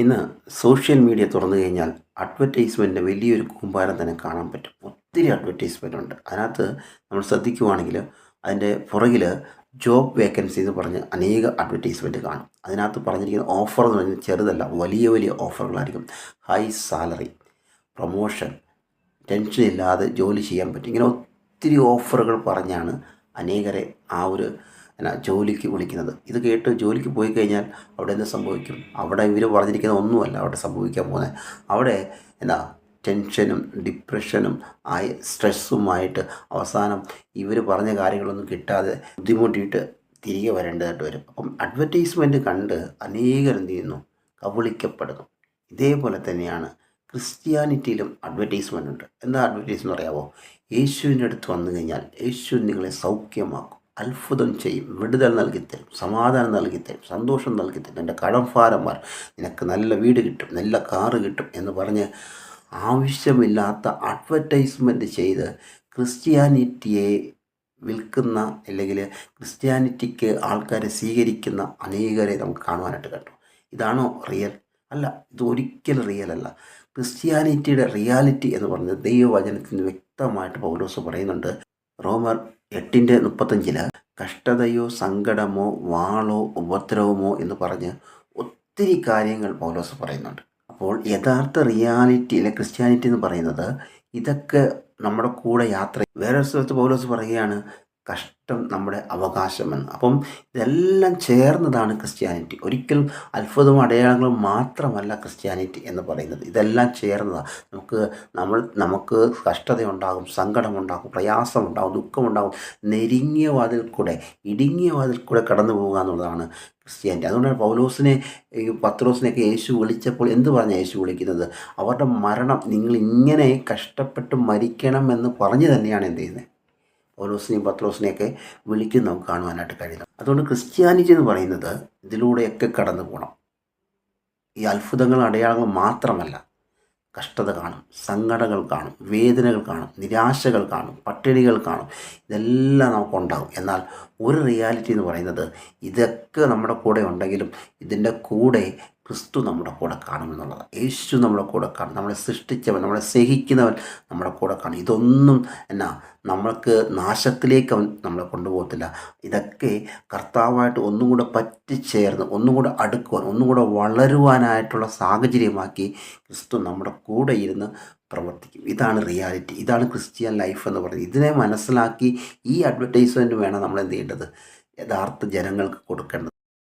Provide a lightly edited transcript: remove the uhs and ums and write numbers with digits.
ഇന്ന് social media തുറന്നു കഴിഞ്ഞാൽ അഡ്വർടൈസ്മെൻറ്റിൻ്റെ വലിയൊരു കൂമ്പാരം തന്നെ കാണാൻ പറ്റും. ഒത്തിരി അഡ്വർടൈസ്മെൻ്റ് ഉണ്ട്. അതിനകത്ത് നമ്മൾ ശ്രദ്ധിക്കുവാണെങ്കിൽ അതിൻ്റെ പുറകിൽ ജോബ് വേക്കൻസി എന്ന് പറഞ്ഞ് അനേക അഡ്വർടൈസ്മെൻറ്റ് കാണും. അതിനകത്ത് പറഞ്ഞിരിക്കുന്ന ഓഫർ എന്ന് പറഞ്ഞാൽ ചെറുതല്ല, വലിയ വലിയ ഓഫറുകളായിരിക്കും. ഹൈ സാലറി, പ്രൊമോഷൻ, ടെൻഷനില്ലാതെ ജോലി ചെയ്യാൻ പറ്റും. ഇങ്ങനെ ഒത്തിരി ഓഫറുകൾ പറഞ്ഞാണ് അനേകരെ ആ ഒരു ജോലിക്ക് വിളിക്കുന്നത്. ഇത് കേട്ട് ജോലിക്ക് പോയി കഴിഞ്ഞാൽ അവിടെ എന്ത് സംഭവിക്കും? അവിടെ ഇവർ പറഞ്ഞിരിക്കുന്ന ഒന്നുമല്ല അവിടെ സംഭവിക്കാൻ പോകുന്നത്. അവിടെ എന്താ ടെൻഷനും ഡിപ്രഷനും ആയി സ്ട്രെസ്സുമായിട്ട് അവസാനം ഇവർ പറഞ്ഞ കാര്യങ്ങളൊന്നും കിട്ടാതെ ബുദ്ധിമുട്ടിയിട്ട് തിരികെ വരേണ്ടതായിട്ട് വരും. അപ്പം അഡ്വർടൈസ്മെൻറ്റ് കണ്ട് അനേകർ എന്ത് ചെയ്യുന്നു? കബളിക്കപ്പെടുന്നു. ഇതേപോലെ തന്നെയാണ് ക്രിസ്ത്യാനിറ്റിയിലും അഡ്വർടൈസ്മെൻ്റ് ഉണ്ട്. എന്താ അഡ്വർടൈസ്മെൻ്റ് അറിയാമോ? യേശുവിൻ്റെ അടുത്ത് വന്നു കഴിഞ്ഞാൽ യേശു നിങ്ങളെ സൗഖ്യമാക്കും, അത്ഭുതം ചെയ്യും, വിടുതൽ നൽകിത്തരും, സമാധാനം നൽകിത്തരും, സന്തോഷം നൽകിത്തരും, എൻ്റെ കടംഭാരന്മാർ, നിനക്ക് നല്ല വീട് കിട്ടും, നല്ല കാറ് കിട്ടും എന്ന് പറഞ്ഞ് ആവശ്യമില്ലാത്ത അഡ്വർടൈസ്മെൻറ്റ് ചെയ്ത് ക്രിസ്ത്യാനിറ്റിയെ വിൽക്കുന്ന അല്ലെങ്കിൽ ക്രിസ്ത്യാനിറ്റിക്ക് ആൾക്കാരെ സ്വീകരിക്കുന്ന അനേകരെ നമുക്ക് കാണുവാനായിട്ട് കണ്ടു. ഇതാണോ റിയൽ? അല്ല, ഇത് ഒരിക്കലും റിയൽ അല്ല. ക്രിസ്ത്യാനിറ്റിയുടെ റിയാലിറ്റി എന്ന് പറയുന്നത് ദൈവവചനത്തിന് വ്യക്തമായിട്ട് പൗലോസ് പറയുന്നുണ്ട്. റോമർ 8:35 കഷ്ടതയോ സങ്കടമോ വാളോ ഉപദ്രവമോ എന്ന് പറഞ്ഞ് ഒത്തിരി കാര്യങ്ങൾ പൗലോസ് പറയുന്നുണ്ട്. അപ്പോൾ യഥാർത്ഥ റിയാലിറ്റി അല്ലെ ക്രിസ്ത്യാനിറ്റി എന്ന് പറയുന്നത് ഇതൊക്കെ നമ്മുടെ കൂടെ യാത്ര. വേറെ സ്ഥലത്ത് പൗലോസ് പറയുകയാണ് കഷ്ടം നമ്മുടെ അവകാശമെന്ന്. അപ്പം ഇതെല്ലാം ചേർന്നതാണ് ക്രിസ്ത്യാനിറ്റി. ഒരിക്കലും അത്ഭുതവും അടയാളങ്ങളും മാത്രമല്ല ക്രിസ്ത്യാനിറ്റി എന്ന് പറയുന്നത്. ഇതെല്ലാം ചേർന്നതാണ്. നമുക്ക് കഷ്ടതയുണ്ടാകും, സങ്കടമുണ്ടാകും, പ്രയാസമുണ്ടാകും, ദുഃഖമുണ്ടാകും. നെരുങ്ങിയ വാതിൽ കൂടെ, ഇടുങ്ങിയ വാതിൽ കൂടെ കടന്നു പോകുക എന്നുള്ളതാണ് ക്രിസ്ത്യാനിറ്റി. അതുകൊണ്ടാണ് പൗലോസിനെ പത്രോസിനെയൊക്കെ യേശു വിളിച്ചപ്പോൾ എന്ത് പറഞ്ഞ യേശു വിളിക്കുന്നത്? അവരുടെ മരണം നിങ്ങൾ ഇങ്ങനെ കഷ്ടപ്പെട്ട് മരിക്കണമെന്ന് പറഞ്ഞു തന്നെയാണ് എന്ത് ചെയ്യുന്നത്? പൗലോസിനെയും പത്രോസിനെയൊക്കെ വിളിക്കുന്ന നമുക്ക് കാണുവാനായിട്ട് കഴിയുന്നത്. അതുകൊണ്ട് ക്രിസ്ത്യാനിറ്റി എന്ന് പറയുന്നത് ഇതിലൂടെയൊക്കെ കടന്നു പോകണം. ഈ അത്ഭുതങ്ങൾ അടയാളങ്ങൾ മാത്രമല്ല, കഷ്ടത കാണും, സങ്കടങ്ങൾ കാണും, വേദനകൾ കാണും, നിരാശകൾ കാണും, പട്ടിണികൾ കാണും. ഇതെല്ലാം നമുക്കുണ്ടാകും. എന്നാൽ ഒരു റിയാലിറ്റി എന്ന് പറയുന്നത് ഇതൊക്കെ നമ്മുടെ കൂടെ ഉണ്ടെങ്കിലും ഇതിൻ്റെ കൂടെ ക്രിസ്തു നമ്മുടെ കൂടെ കാണുമെന്നുള്ളതാണ്. യേശു നമ്മുടെ കൂടെ കാണും, നമ്മളെ സൃഷ്ടിച്ചവൻ, നമ്മളെ സ്നേഹിക്കുന്നവൻ നമ്മുടെ കൂടെ കാണും. ഇതൊന്നും നമ്മൾക്ക് നാശത്തിലേക്ക് അവൻ നമ്മളെ കൊണ്ടുപോകത്തില്ല. ഇതൊക്കെ കർത്താവായിട്ട് ഒന്നും കൂടെ പറ്റിച്ചേർന്ന് ഒന്നും കൂടെ അടുക്കുവാൻ, ഒന്നും കൂടെ വളരുവാനായിട്ടുള്ള സാഹചര്യമാക്കി ക്രിസ്തു നമ്മുടെ കൂടെ ഇരുന്ന് പ്രവർത്തിക്കും. ഇതാണ് റിയാലിറ്റി, ഇതാണ് ക്രിസ്ത്യൻ ലൈഫ് എന്ന് പറയുന്നത്. ഇതിനെ മനസ്സിലാക്കി ഈ അഡ്വർടൈസ്മെൻറ്റ് വേണം നമ്മൾ എന്ത് ചെയ്യേണ്ടത്? യഥാർത്ഥ ജനങ്ങൾക്ക് കൊടുക്കേണ്ടത്.